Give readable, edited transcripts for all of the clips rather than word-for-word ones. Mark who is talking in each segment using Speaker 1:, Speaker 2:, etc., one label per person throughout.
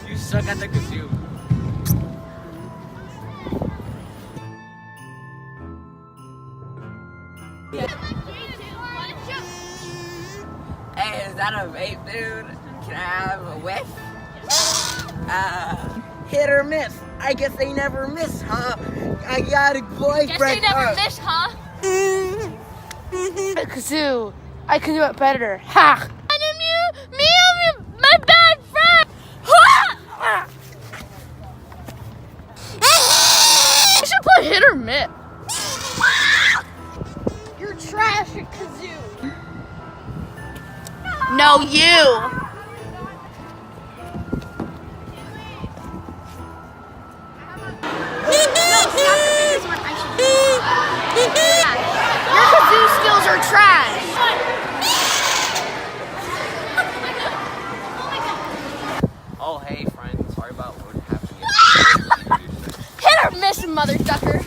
Speaker 1: You suck at the kazoo. Hey, is that a vape, dude? Can I have a whiff? Hit or miss. I guess they never miss, huh? I got a boyfriend.
Speaker 2: Guess they never miss, huh?
Speaker 3: A kazoo. I can do it better. Ha! Me and my bad friend. Ha! You should put hit or miss. You're trash at kazoo. No, you. Your kazoo skills are trash.
Speaker 1: Oh, hey, friend. Sorry about what happened yesterday.
Speaker 3: Hit or miss, mother ducker.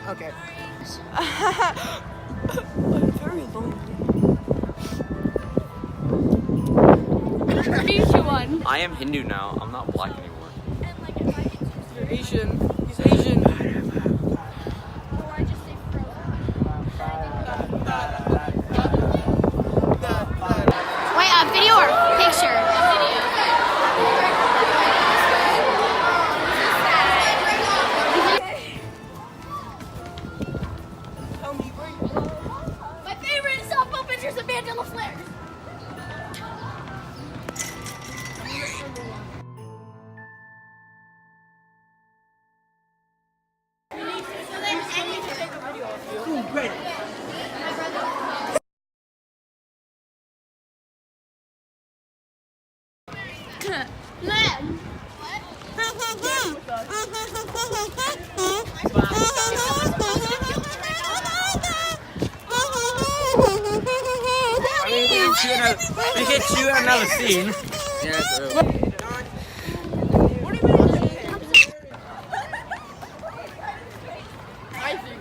Speaker 1: Okay.
Speaker 3: Very lonely.
Speaker 1: I am Hindu now. I'm not black anymore.
Speaker 3: You're Asian. He's Asian.
Speaker 2: Wait, a video or a picture? My favorite softball pitcher is Mandela Flair.
Speaker 1: We can shoot another scene. Yeah, that's real.
Speaker 3: I think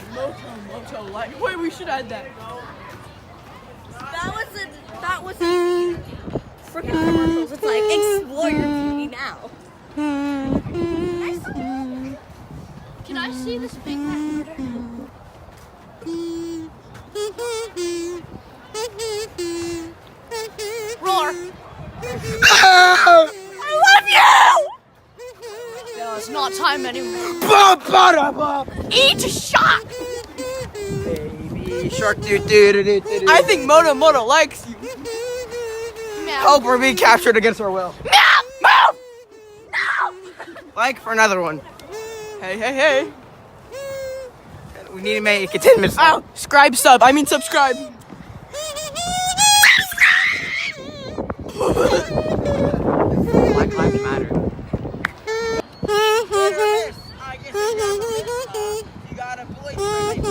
Speaker 3: Moto like. Wait, we should add that.
Speaker 4: That was freaking commercials. It's like explore your beauty now.
Speaker 2: Can I see this big cat?
Speaker 3: Roar.
Speaker 4: I love you.
Speaker 3: No, it's not time anymore.
Speaker 4: Eat a shot.
Speaker 1: Baby shark, do.
Speaker 3: I think Moto likes you.
Speaker 1: Hope we're being captured against our will.
Speaker 4: Move. No.
Speaker 1: Like for another one.
Speaker 3: Hey.
Speaker 1: We need to make it 10 minutes.
Speaker 3: Ow! Subscribe.
Speaker 1: Black Lives Matter. You got a boyfriend.